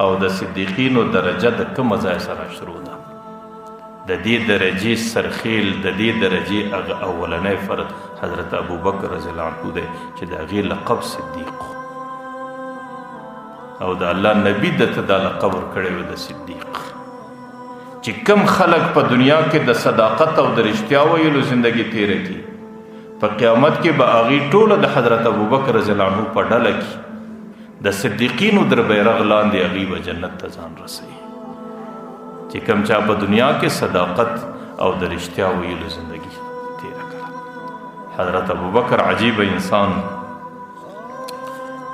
او د صدیقینو درجه د کوم ځای سره شروع ده. د دې درجې سرخیل، د دې درجې هغه اولنی فرد حضرت ابوبکر رضی الله عنه دی چې د هغې لقب صدیق او د الله نبي دته دا لقب ورکړی و د صدیق. چې کم خلق په دنیا کې د صداقت او د رښتیا ویلو زندگی تیره کی، په قیامت کې به هغې ټوله د حضرت ابوبکر رضی الله عنه په ډله کې د صدیقینو در بیرغ لاندې هغې به جنت ته ځان رسوي. چې کم چا په دنیا کې صداقت او د رښتیا ویلو زندگی تیره کړه. حضرت ابوبکر عجیب انسان،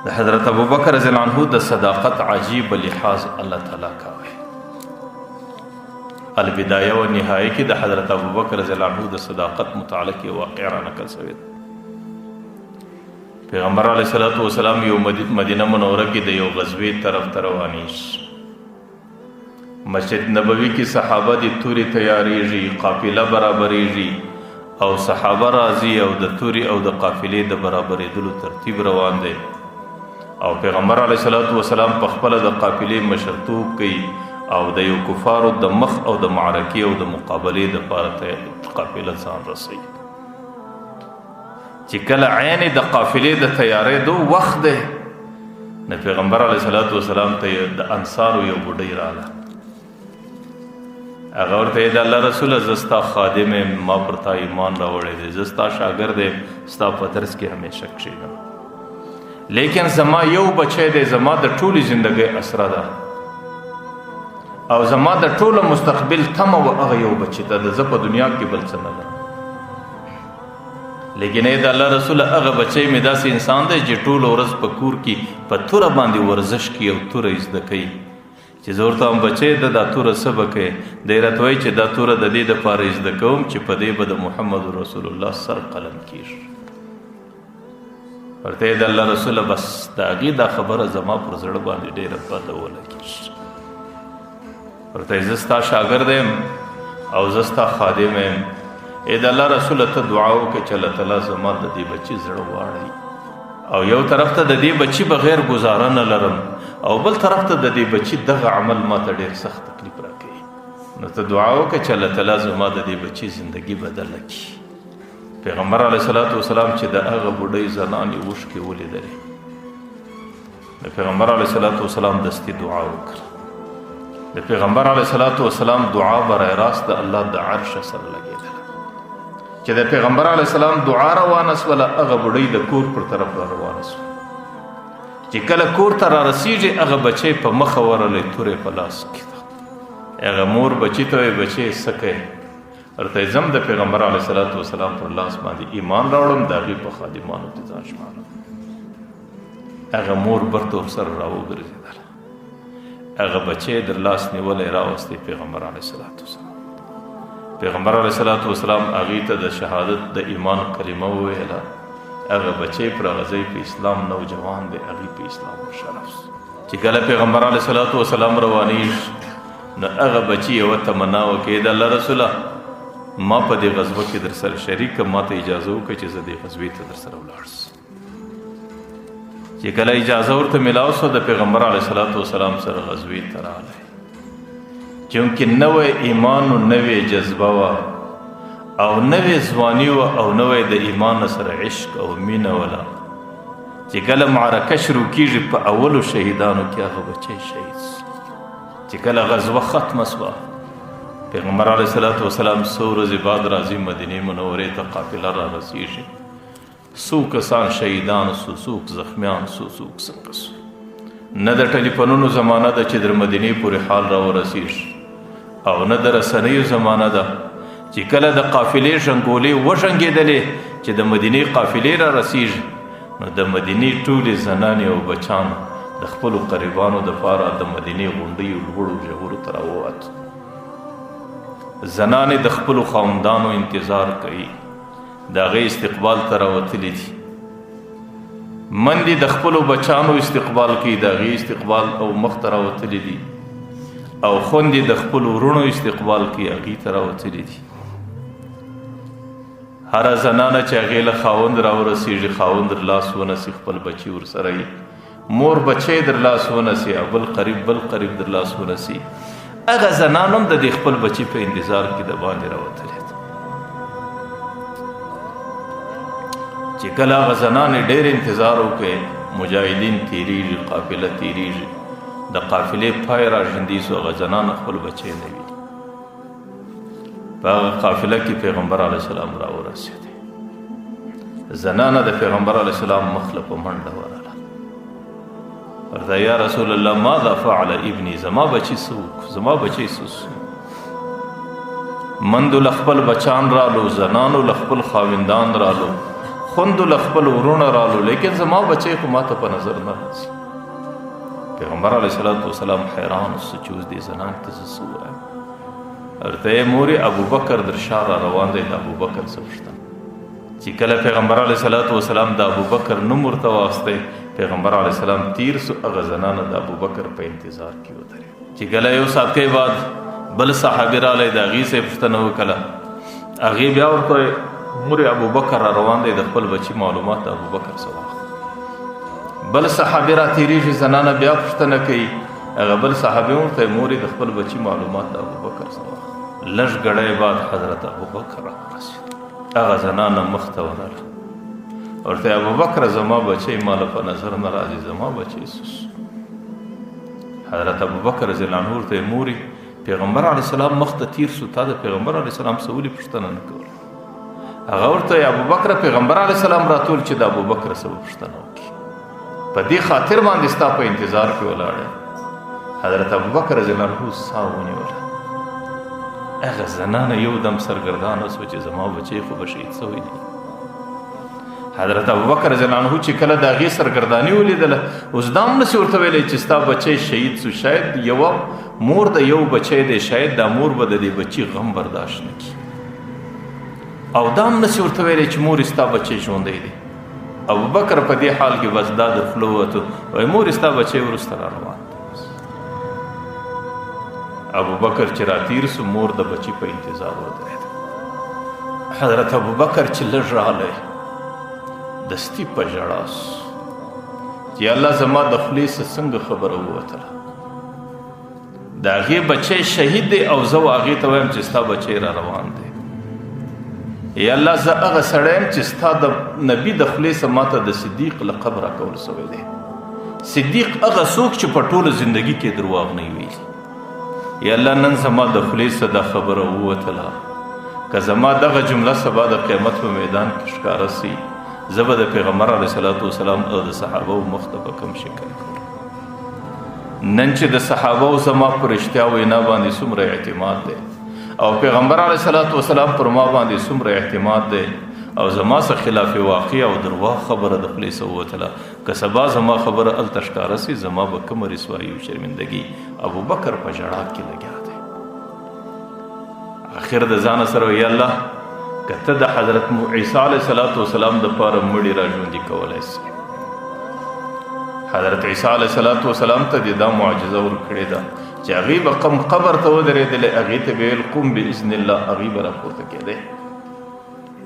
د حضرت ابوبکر رضی الله عنه د صداقت عجیب لحاظ الله تعالی کاوه. البدایه و نهایه کې د حضرت ابوبکر رضی الله عنه د صداقت متعلق یو واقعه را نقل شوې ده. پیغمبر علیه الصلاۃ والسلام یو مدینه منوره کې د یو غزوې طرف ته روانېږي. مسجد نبوي کې صحابه د تورې تیاریږي، قافله برابرېږي او صحابه راځي او د تورې او د قافلې د برابرېدلو ترتیب روان دی. او پیغمبر علیه الصلاۃ والسلام په خپله د قافلې مشرتوب کوي او د یو کفارو د مخ او د معرکې او د مقابلې دپاره قافله ځان رسوي. چې کله عین د قافلې د تیارېدو وخت دی، نو پیغمبر علیه الصلاۃ والسلام ته د انصارو یو بوډۍ راغله. هغه ورته د الله رسوله زه ستا خادم یم، ما پر تا ایمان راوړی دی، زه ستا شاګرد یم، ستا په درس کې همیشه کښېنم، لیکن زما یو بچی دی، زما د ټولې زندګۍ اسره ده او زما د ټوله مستقبل تمه و هغه یو بچی ته ده، زه په دنیا کې بل څه نه لرم. لیکن ای د الله رسوله هغه بچی مې داسې انسان دی چې ټوله ورځ په کور کې په توره باندې ورزش کوي او توره یې زده کوي. چې زه ورته وایم بچی ده دا توره څه به کوې؟ دی راته وایي چې دا توره د دې دپاره یې زده کوم چې په دې به د محمد رسول الله سر قلم کېږي. ورته د الله رسوله بس د هغې دا خبره زما پر زړه باندې ډېره بده ولګېږي. ورته زه ستا شاګرد یم او زه ستا خادم یم، ای د الله رسوله ته دعا وکړه چې الله تعالی زما د دې بچي زړه واړوي، او یو طرف ته د دې بچي بغیر ګزاره نه لرم او بل طرف ته د دې بچي دغه عمل ما ته ډېر سخت تکلیف راکوي. نو ته دعا وکړه چې الله تعالی زما د دې بچي زندگی بدله کړي. پیغمبر علیه الصلاۃ والسلام چې د هغه بوډۍ زنانې اوښکې ولیدلې، د پیغمبر علیه الصلاۃ والسلام دستي دعا وکړه. د پیغمبر علیه الصلاۃ والسلام دعا برای راست د الله د عرش سره لګېدله. چې د پیغمبر علیه السلام دعا روانه سوله، هغه بوډۍ د کور پر طرف را روانه سوه. چې کله کور ته را رسېږي، هغه بچی په مخه ورغلی، تورې په لاس کې ده. هغه مور بچي ته وایي بچی څه کوې؟ ورته ځم د پیغمبر علیه الصلاۃ والسلام پر لاس باندې ایمان راوړم، د هغې په خادمانو کې ځان شمارم. هغه مور برته ورسره راوګرځېدله، هغه بچی در لاس نیولی راوستی پیغمبر علیه الصلاۃ والسلام. پیغمبر علیه الصلاۃ والسلام هغې ته د شهادت د ایمان کلمه وویله. هغه بچی پر هغه ځای په اسلام نوجوان دی، هغې په اسلام مشرف شو. چې کله پیغمبر علیه الصلاۃ والسلام روانېږي، نو هغه بچي یوه تمنا وکړي، د الله رسوله ما په دې غزوه کې در سره شریک کړه، ما ته اجازه وکړه چې زه دې غزوې ته در سره ولاړ شم. چې کله اجازه ورته میلاو شوه، د پیغمبر علیه الصلاۃ والسلام سره غزوې ته راغلی. چونکې نوی ایمان و نوی جذبه وه او نوی ځواني وه او نوی د ایمان سره عشق او مینه وله. چې کله معرکه شروع کېږي، په اولو شهیدانو کې هغه بچی شهید شو. چې کله غزوه ختمه شوه، پیغمبر علیه الصلاۃ والسلام څو ورځې بعد راځي مدینې منورې ته، قافله را رسېږي. څو کسان شهیدان سو، څوک زخمیان سو، څوک څنګه سو. نه د ټلیفونونو زمانه ده چې در مدینې پورې حال را ورسېږي، او نه د رسنیو زمانه ده چې کله د قافلې ژنګولې وژنګېدلې چې د مدینې قافلې را رسېږي، نو د مدینې ټولې زنانې او بچان د خپلو قریبانو دپاره د مدینې غونډیو لوړو ژورو ته راووتو. زنانې د خپلو خاوندانو انتظار کوي، د هغې استقبال ته راوتلي دي. مندې د خپلو بچانو استقبال کوي، د هغې استقبال او مخ ته راوتلي دي، او خوندې د خپلو وروڼو استقبال کوي، هغې ته راوتلي دي. هره زنانه چې هغې له خاوند راورسېږي، خاوند لاس ونسي، خپل بچي ورسره یي، مور بچی در لاس ونسی او بل قریب در لاس ونسی هغه زنان هم د دې خپل بچی په انتظار کې د باندې راوتلې چې کله هغه زنانې ډېر انتظار وکړي مجاهدین تیریږي قافله تیریږي د قافلې پای راژندي سو هغه زنان خپل بچی نه وي په هغه قافله کې پیغمبر علیه السلام راورسېدی زنانه د پیغمبر علیه السلام مخ له په منډه ورغله ورته یا رسول الله ماذا فعل ابني زما بچی سوس مندو لخپل بچان رالو زنانو لخپل خاوندان رالو خوندو لخپل ورونه رالو لیکن زما بچی خو ماته په نظر نه راځي پیغمبر علیه السلام حیران سچوز دی زنان ته څه ووایم ورته مورې ابوبکر در شا را روان دی د ابوبکر څه پوښتنه چې کله پیغمبر علیه السلام د ابوبکر نوم ورته واخیستی پیغمبر علیه السلام تیر سو هغه زنانه د ابوبکر په انتظار کې ودرېد چې کله یو ساعت کې بعد بل صحابي رالی د هغې څه یې پوښتنه وکړه هغې بیا ورته مورې ابوبکر را روان دی د خپل بچي معلومات د ابوبکر څه واخله بل صحابي را تیریږي زنانه بیا پوښتنه کوي هغه بل صحابي ورته مورې د خپل بچي معلومات د ابوبکر څه واخله لږ ګړی بعد حضرت ابوبکر راورسېد هغه زنانه مخ ته ورغله ورته ابوبکر زما بچی مال په نظر نه راځي زما بچی سوس حضرت ابوبکر رضی الله عنه ورته موري پیغمبر علیه السلام مخ ته تیر سو تا د پیغمبر علیه السلام څه ولې پوښتنه نه کوله هغه ورته ابوبکر پیغمبر علیه السلام راټول چې د ابوبکر څه پوښتنه وکړي په دې خاطر باندې ستا په انتظار کې ولاړ حضرت ابوبکر رضی الله عنه ساه ونیوله هغه زنانه یو دم سرګردانه سو چې زما بچی خو به شهید سوی دی حضرت ابوبکر رضی الله عنه چې کله د هغې سرګرداني ولیدله اوس دا هم نسي ورته ویلی چې ستا بچی شهید سو شاید یوه مور د یو بچی دی شاید دا مور به د دې بچي غم برداشت نه کړي او دا هم نسي ورته ویلی چې مور ستا بچی ژوندی دی ابوبکر په دې حال کې بس دا د خوله ووتو وایي مور ستا بچی وروسته را روان دی ابوبکر چې راتیر سو مور د بچی په انتظار ودرېد حضرت ابوبکر چې لږ راغلی دستی په ژړا سو چې الله زما د خولې څنګه خبره ووتله د هغې بچی شهید دی او زه هغې ته وایم چې ستا بچی را روان دی یا الله زه هغه سړی یم چې ستا د نبي د خولې څخه ماته د صدیق لقب راکول سوی دی صدیق هغه څوک چې په ټوله زندګي کې درواغ نه ویلي یا الله نن زما د خولې څخه دا خبره ووتله که زما دغه جمله سبا د قیامت په میدان کې ښکاره سي زه به د پیغمبر علیه السلام او د صحابو مخ ته په کوم شکل کوم نن چې د صحابو زما په رښتیا وینا باندې څومره اعتماد دی او پیغمبر علیه السلام پر ما باندې څومره اعتماد دی او زما څخه خلاف واقع او درواغ خبره د خولې څخه ووتله که سبا زما خبره هلته ښکاره سي زما به کومه رسوایي او شرمندګي ابوبکر په ژړا کې لګیا دی اخر د ځانه سره وی الله که ته د حضرت عیسی علیه السلام دپاره مړي را ژوندي کولی سي حضرت عیسی علیه السلام ته دې دا معجزه ورکړې ده چې هغې به قبر ته ودرېدلی هغې ته به ویل قم باذن الله هغې به راپورته کېدی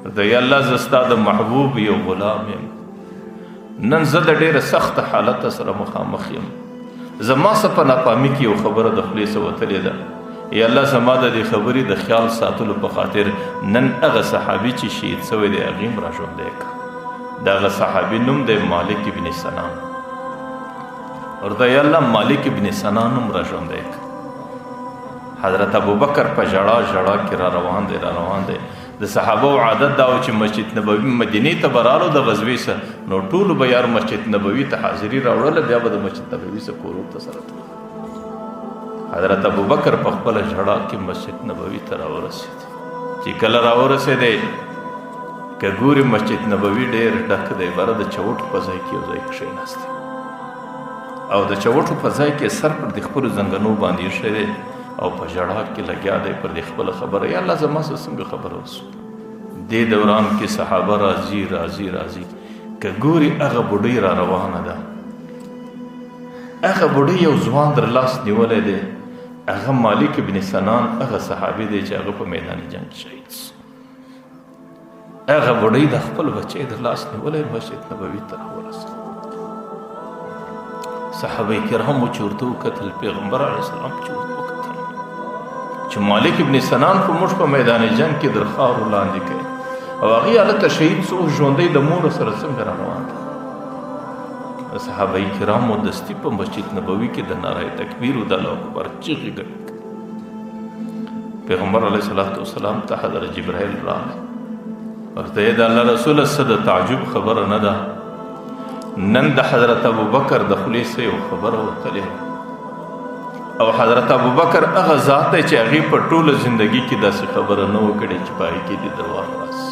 ورته یا الله زه ستا د محبوب یو غلام یم نن زه د ډېره سخته حالت سره مخامخ یم زما څه په ناکامي کې یو خبره د خولې څه وتلې ده یا الله زما د دې خبرې د خیال ساتلو په خاطر نن هغه صحابي چې شهید سوی دی هغې هم را ژوندی کړه د هغه صحابي نوم دی مالک ابن سنان ورته یا الله مالک ابن سنان هم را ژوندی کړه حضرت ابوبکر په ژړا کې را روان دی د صحابو عادت دا و چې مسجد نبوي مدینې ته به رالو د غزوې څه نو ټولو به یار مسجد نبوي ته حاضري راوړله بیا به د مسجد نبوي څه کورو ته سره تلل حضرت ابوبکر په خپله ژړا کې مسجد نبوي ته راورسېد چې کله راورسېدی که ګوري مسجد نبوي ډېر ډک دی بره د چوټو په ځای کې یو ځای کښېناستی او د چوټو په ځای کې سر پر د خپلو زنګنو باندې ایښی دی او په ژړا کې لګیا دی پر دې خپله خبره یا الله زما سره څنګه خبره وسو دې دوران کې صحابه راځي که ګوري هغه بوډۍ را روانه ده هغه بوډۍ یو ځوان در لاس نیولی دی هغه مالک ابن سنان هغه صحابي دی چې هغه په میدان جنګ شهید سو هغه بوډۍ د خپل بچی در لاس نیولی مسجد نبوي ته راورسېد صحابه کرامو چې ورته وکتل، پیغمبر علیه السلام چې ورته وکتل چې مالک ابن سنان خو موږ په میدان جنگ کې در خاورو لاندې کړی او هغې هلته شهید سو، ژوندی د مور سره څنګه را روان دی. صحابه کرامو دستي په مسجد نبوي کې د نعره تکبیر او د الله اکبر چیغې کړې. پیغمبر علیه السلام ته حضرت جبرائیل راغی، ورته یې د الله رسوله څه د تعجب خبره نه ده، نن د حضرت ابوبکر د خولې څه یو خبره وتلې، او حضرت ابوبکر هغه ذات دی چې هغې په ټوله زندګي کې داسې خبره نه وه کړې چې په هغې کې دې درواغ راسي.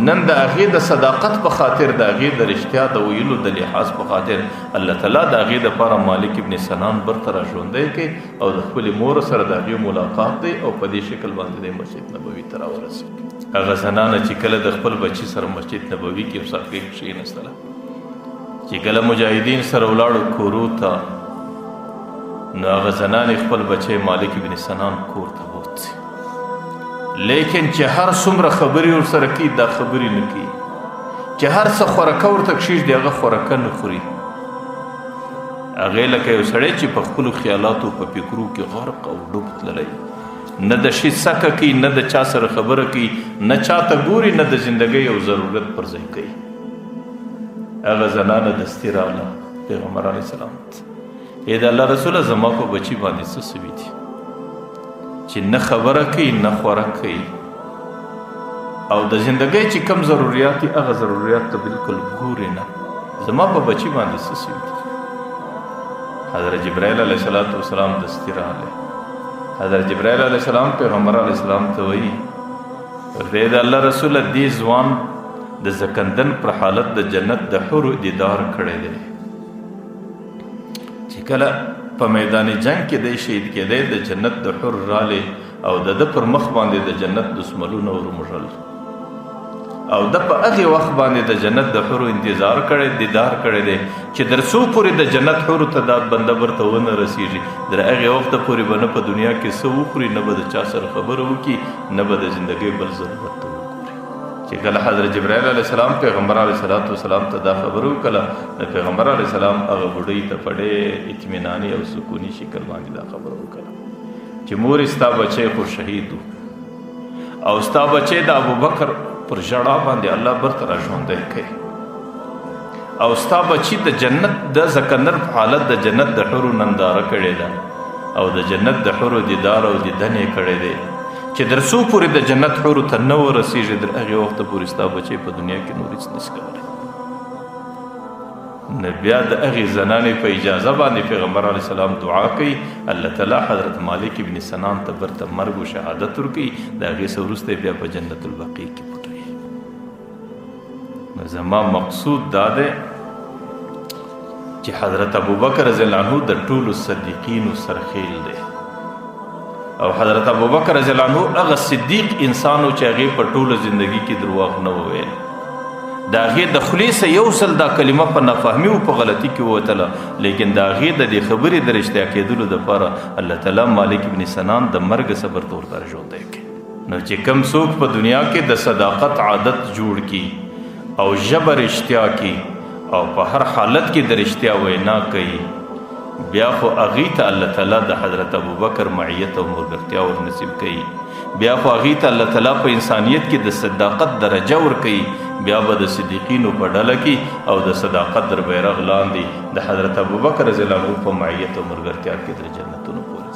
نن د هغې د صداقت په خاطر، د هغې د رښتیا د ویلو د لحاظ په خاطر الله تعالی د هغې دپاره مالک ابن سنان برته را ژوندی کوي او د خپلې مور سره د هغې ملاقات دی او په دې شکل باندې د مسجد نبوي ته راورسېږي. هغه زنانه چې کله د خپل بچي سره مسجد نبوي کې څاڅکۍ کښېنستله، چې کله مجاهدین سره ولاړو کورو ته، نو هغه زنانې خپل بچی مالک ابن سنان کور ته بوتسي، لیکن چې هر څومره خبرې ورسره کوي دا خبرې نه کوي، چې هر څه خوراکه ورته کښېږدي هغه خوراکه نه خوري. هغې لکه یو سړی چې په خپلو خیالاتو په فکرو کې غرق او ډوب تللی، نه د شي سکه کوي، نه د چا سره خبره کوي، نه چاته ګوري، نه د زندګۍ یو ضرورت پر ځای کوي. هغه زنانه دستي راغله پیغمبر علیه السلام ته، ای د الله رسوله زما په بچي باندې څه سوي دي چې نه خبره کوي نه خوراک کوي، او د زندګۍ چې کم ضروریات دي هغه ضروریات ته بالکل ګوري نه، زما په بچي باندې څه سوي دي. حضرت جبرائیل علیه السلام دستي راغلی. حضرت جبرائیل علیه السلام پیغمبر علیه السلام ته وایي، ورته د الله رسوله دې ځوان د زکندن پر حالت د جنت د حورو دیدار کړی دی، چې کله په میدان جنگ کې دی شهید کېدی، د جنت د حور رالی او د ده پر مخ باندې د جنت دسملونه ورموږل، او د په هغې وخت باندې د جنت د حورو انتظار کړی، دیدار کړی دی چې در څو پورې د جنت حورو ته دا بنده برته ونه رسېږي، در هغې وخته پورې به نه په دنیا کې څه وخوري، نه به د چا سره خبره وکړي، نه به د زندګۍ بل ضرورت ته وګوري. چې کله حضرت جبرائیل علیه السلام پیغمبر علیه السلام ته دا خبره وکړه، نو پیغمبر علیه السلام هغه بوډۍ ته په ډېر اطمیناني او سکوني شکل باندې دا خبره وکړه چې مورې ستا بچی خو شهید و، او ستا بچی د ابوبکر پر ژړا باندې الله برته را ژوندی کوي، او ستا بچي د جنت د زکندر په حالت د جنت د حورو ننداره کړې ده، او د جنت د حورو دیدار او دیدن یې کړی دی، چې در څو پورې د جنت حورو ته نه ورسېږي، در هغې وخته پورې ستا بچی په دنیا کې نور هېڅ نشي کولی. نو بیا د هغې زنانې په اجازه باندې پیغمبر علیه السلام دعا کوي، الله تعالی حضرت مالک ابن سنان ته برته مرګ و شهادت ورکوي، د هغې څه وروسته بیا په جنت البقیع کې پټوي. نو زما مقصود دا دی چې حضرت ابوبکر رضی الله عنه د ټولو صدیقینو سرخیل دی، او حضرت ابوبکر رضی الله عنه هغه صدیق انسان و چې هغې په ټوله زندګي کې درواغ نه وویل، د هغې د خولې څه یو ځل دا کلمه په نافهمي او په غلطي کې ووتله، لیکن د هغې د دې خبرې د رښتیا کېدلو دپاره الله تعالی مالک ابن سنان د مرګ صبر ته ورته ژوندی کړي. نو چې کم څوک په دنیا کې د صداقت عادت جوړ کړي او ژبه رښتیا کړي او په هر حالت کې د رښتیا وینا کوي، بیا خو هغې ته الله تعالی د حضرت ابوبکر معیت او ملګرتیا ور نصیب کوي، بیا خو هغې ته الله تعالی په انسانیت کې د صداقت درجه ورکوي، بیا به د صدیقینو په ډله کې او د صداقت در بیرغ لاندې د حضرت ابوبکر رضی الله عنه په معیت او ملګرتیا کې د جنتونو پورې